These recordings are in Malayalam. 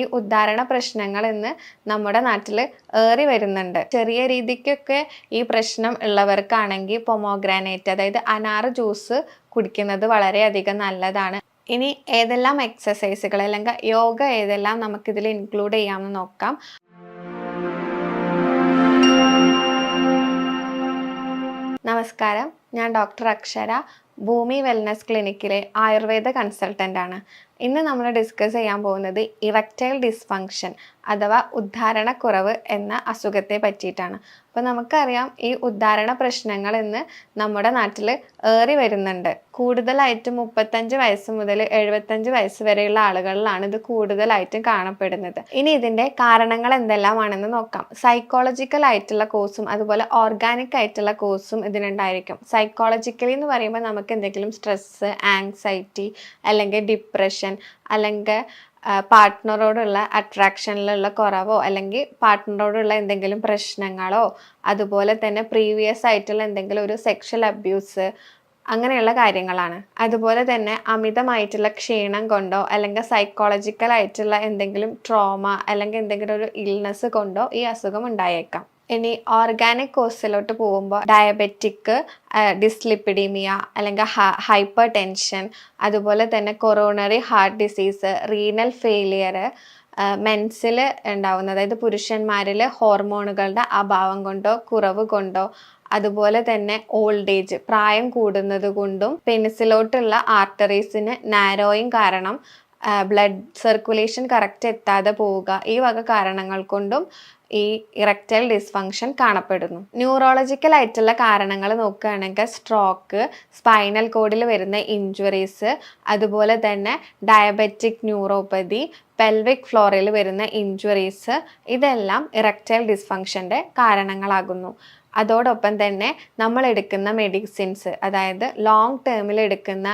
ഈ ഉദ്ധാരണ പ്രശ്നങ്ങൾ ഇന്ന് നമ്മുടെ നാട്ടിൽ ഏറി വരുന്നുണ്ട്. ചെറിയ രീതിക്കൊക്കെ ഈ പ്രശ്നം ഉള്ളവർക്കാണെങ്കിൽ പൊമോഗ്രാനേറ്റ് അതായത് അനാറ് ജ്യൂസ് കുടിക്കുന്നത് വളരെയധികം നല്ലതാണ്. ഇനി ഏതെല്ലാം എക്സസൈസുകൾ അല്ലെങ്കിൽ യോഗ ഏതെല്ലാം നമുക്കിതിൽ ഇൻക്ലൂഡ് ചെയ്യാമെന്ന് നോക്കാം. നമസ്കാരം, ഞാൻ ഡോക്ടർ അക്ഷര, ഭൂമി വെൽനസ് ക്ലിനിക്കിലെ ആയുർവേദ കൺസൾട്ടൻ്റ് ആണ്. ഇന്ന് നമ്മൾ ഡിസ്കസ് ചെയ്യാൻ പോകുന്നത് ഇറക്റ്റൈൽ ഡിസ്ഫങ്ഷൻ അഥവാ ഉദ്ധാരണക്കുറവ് എന്ന അസുഖത്തെ പറ്റിയിട്ടാണ്. അപ്പോൾ നമുക്കറിയാം, ഈ ഉദ്ധാരണ പ്രശ്നങ്ങൾ ഇന്ന് നമ്മുടെ നാട്ടിൽ ഏറി വരുന്നുണ്ട്. കൂടുതലായിട്ടും 35 വയസ്സ് മുതൽ 75 വയസ്സ് വരെയുള്ള ആളുകളിലാണ് ഇത് കൂടുതലായിട്ടും കാണപ്പെടുന്നത്. ഇനി ഇതിൻ്റെ കാരണങ്ങൾ എന്തെല്ലാമാണെന്ന് നോക്കാം. സൈക്കോളജിക്കൽ ആയിട്ടുള്ള കോസും അതുപോലെ ഓർഗാനിക് ആയിട്ടുള്ള കോസും ഇതിനുണ്ടായിരിക്കും. സൈക്കോളജിക്കലി എന്ന് പറയുമ്പോൾ നമുക്ക് എന്തെങ്കിലും സ്ട്രെസ്സ്, ആങ്സൈറ്റി അല്ലെങ്കിൽ ഡിപ്രഷൻ അല്ലെങ്കിൽ പാർട്ട്ണറോടുള്ള അട്രാക്ഷനിലുള്ള കുറവോ അല്ലെങ്കിൽ പാർട്ട്ണറോടുള്ള എന്തെങ്കിലും പ്രശ്നങ്ങളോ അതുപോലെ തന്നെ പ്രീവിയസ് ആയിട്ടുള്ള എന്തെങ്കിലും ഒരു സെക്ഷൽ അബ്യൂസ് അങ്ങനെയുള്ള കാര്യങ്ങളാണ്. അതുപോലെ തന്നെ അമിതമായിട്ടുള്ള ക്ഷീണം കൊണ്ടോ അല്ലെങ്കിൽ സൈക്കോളജിക്കൽ ആയിട്ടുള്ള എന്തെങ്കിലും ട്രോമ അല്ലെങ്കിൽ എന്തെങ്കിലും ഒരു ഇൽനെസ് കൊണ്ടോ ഈ അസുഖം ഉണ്ടായേക്കാം. ഇനി ഓർഗാനിക് കോസിലോട്ട് പോകുമ്പോൾ ഡയബറ്റിക്, ഡിസ്ലിപ്പിഡീമിയ അല്ലെങ്കിൽ ഹൈപ്പർ ടെൻഷൻ, അതുപോലെ തന്നെ coronary heart disease, renal failure, മെൻസിൽ ഉണ്ടാവുന്ന അതായത് പുരുഷന്മാരിൽ ഹോർമോണുകളുടെ അഭാവം കൊണ്ടോ കുറവ് കൊണ്ടോ, അതുപോലെ തന്നെ ഓൾഡ് ഏജ് പ്രായം കൂടുന്നത് കൊണ്ടും പെനിസിലോട്ടുള്ള ആർട്ടറീസിന് നാരോയിങ് കാരണം ബ്ലഡ് സർക്കുലേഷൻ കറക്റ്റ് എത്താതെ പോവുക, ഈ വക കാരണങ്ങൾ കൊണ്ടും ഈ ഇറക്റ്റൈൽ ഡിസ്ഫങ്ഷൻ കാണപ്പെടുന്നു. ന്യൂറോളജിക്കൽ ആയിട്ടുള്ള കാരണങ്ങൾ നോക്കുകയാണെങ്കിൽ സ്ട്രോക്ക്, സ്പൈനൽ കോഡിൽ വരുന്ന ഇഞ്ചുറീസ്, അതുപോലെ തന്നെ ഡയബറ്റിക് ന്യൂറോപ്പതി, പെൽവിക് ഫ്ലോറിൽ വരുന്ന ഇഞ്ചുറീസ്, ഇതെല്ലാം ഇറക്റ്റൈൽ ഡിസ്ഫങ്ഷൻ്റെ കാരണങ്ങളാകുന്നു. അതോടൊപ്പം തന്നെ നമ്മൾ എടുക്കുന്ന മെഡിസിൻസ്, അതായത് ലോങ് ടേമിൽ എടുക്കുന്ന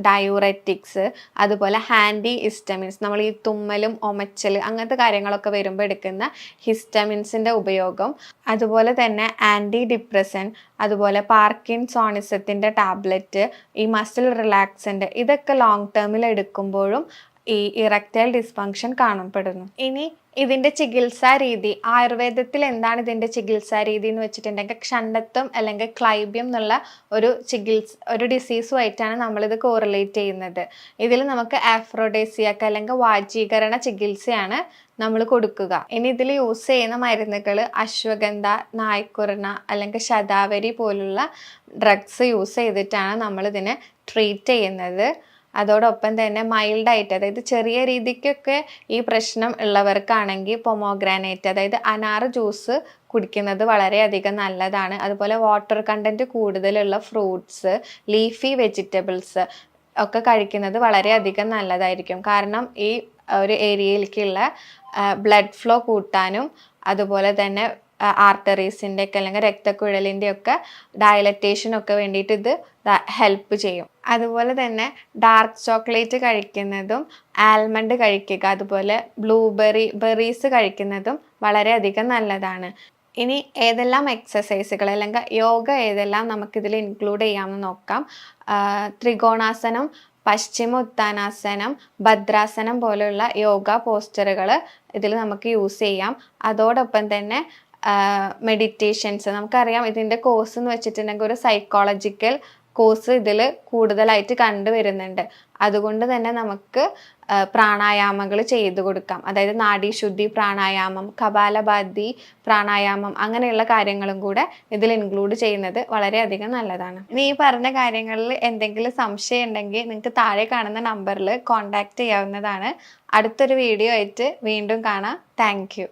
ഡയൂററ്റിക്സ്, അതുപോലെ ഹാൻഡി ഹിസ്റ്റമിൻസ്, നമ്മൾ ഈ തുമ്മലും ഒമച്ചൽ അങ്ങനത്തെ കാര്യങ്ങളൊക്കെ വരുമ്പോൾ എടുക്കുന്ന ഹിസ്റ്റമിൻസിൻ്റെ ഉപയോഗം, അതുപോലെ തന്നെ ആൻറ്റി ഡിപ്രസൻ, അതുപോലെ പാർക്കിൻസോണിസത്തിൻ്റെ ടാബ്ലറ്റ്, ഈ മസിൽ റിലാക്സൻ്റ്, ഇതൊക്കെ ലോങ് ടേമിൽ എടുക്കുമ്പോഴും ഈ ഇറക്റ്റൈൽ ഡിസ്ഫങ്ഷൻ കാണപ്പെടുന്നു. ഇനി ഇതിൻ്റെ ചികിത്സാ രീതി, ആയുർവേദത്തിൽ എന്താണ് ഇതിൻ്റെ ചികിത്സാ രീതി എന്ന് വെച്ചിട്ടുണ്ടെങ്കിൽ ക്ഷണ്ടത്വം അല്ലെങ്കിൽ ക്ലൈബ്യം എന്നുള്ള ഒരു ഡിസീസുമായിട്ടാണ് നമ്മളിത് കോറിലേറ്റ് ചെയ്യുന്നത്. ഇതിൽ നമുക്ക് ആഫ്രോഡേസിയാക്ക് അല്ലെങ്കിൽ വാചീകരണ ചികിത്സയാണ് നമ്മൾ കൊടുക്കുക. ഇനി ഇതിൽ യൂസ് ചെയ്യുന്ന മരുന്നുകൾ അശ്വഗന്ധ, നായ്ക്കുറണ അല്ലെങ്കിൽ ശതാവരി പോലുള്ള ഡ്രഗ്സ് യൂസ് ചെയ്തിട്ടാണ് നമ്മളിതിനെ ട്രീറ്റ് ചെയ്യുന്നത്. അതോടൊപ്പം തന്നെ മൈൽഡായിട്ട്, അതായത് ചെറിയ രീതിക്കൊക്കെ ഈ പ്രശ്നം ഉള്ളവർക്കാണെങ്കിൽ പൊമോഗ്രാനേറ്റ് അതായത് അനാറ് ജ്യൂസ് കുടിക്കുന്നത് വളരെയധികം നല്ലതാണ്. അതുപോലെ വാട്ടർ കണ്ടൻറ്റ് കൂടുതലുള്ള ഫ്രൂട്ട്സ്, ലീഫി വെജിറ്റബിൾസ് ഒക്കെ കഴിക്കുന്നത് വളരെയധികം നല്ലതായിരിക്കും. കാരണം ഈ ഒരു ഏരിയയിലേക്കുള്ള ബ്ലഡ് ഫ്ലോ കൂട്ടാനും അതുപോലെ തന്നെ ആർട്ടറീസിൻ്റെ ഒക്കെ അല്ലെങ്കിൽ രക്തക്കുഴലിൻ്റെ ഒക്കെ ഡയലറ്റേഷനൊക്കെ വേണ്ടിയിട്ട് ഇത് ഹെൽപ്പ് ചെയ്യും. അതുപോലെ ഡാർക്ക് ചോക്ലേറ്റ് കഴിക്കുന്നതും ആൽമണ്ട് കഴിക്കുക, അതുപോലെ ബെറീസ് കഴിക്കുന്നതും വളരെയധികം നല്ലതാണ്. ഇനി ഏതെല്ലാം എക്സസൈസുകൾ അല്ലെങ്കിൽ യോഗ ഏതെല്ലാം നമുക്കിതിൽ ഇൻക്ലൂഡ് ചെയ്യാമെന്ന് നോക്കാം. ത്രികോണാസനം, പശ്ചിമ ഉത്താനാസനം, ഭദ്രാസനം പോലെയുള്ള യോഗ പോസ്റ്ററുകൾ ഇതിൽ നമുക്ക് യൂസ് ചെയ്യാം. അതോടൊപ്പം തന്നെ മെഡിറ്റേഷൻസ്, നമുക്കറിയാം ഇതിൻ്റെ കോഴ്സ് എന്ന് വെച്ചിട്ടുണ്ടെങ്കിൽ ഒരു സൈക്കോളജിക്കൽ കോഴ്സ് ഇതിൽ കൂടുതലായിട്ട് കണ്ടുവരുന്നുണ്ട്. അതുകൊണ്ട് തന്നെ നമുക്ക് പ്രാണായാമങ്ങൾ ചെയ്തു കൊടുക്കാം. അതായത് നാഡീശുദ്ധി പ്രാണായാമം, കപാലഭാതി പ്രാണായാമം, അങ്ങനെയുള്ള കാര്യങ്ങളും കൂടെ ഇതിൽ ഇൻക്ലൂഡ് ചെയ്യുന്നത് വളരെയധികം നല്ലതാണ്. ഇനി ഈ പറഞ്ഞ കാര്യങ്ങളിൽ എന്തെങ്കിലും സംശയം ഉണ്ടെങ്കിൽ നിങ്ങൾക്ക് താഴെ കാണുന്ന നമ്പറിൽ കോൺടാക്റ്റ് ചെയ്യാവുന്നതാണ്. അടുത്തൊരു വീഡിയോ ആയിട്ട് വീണ്ടും കാണാം. Thank you.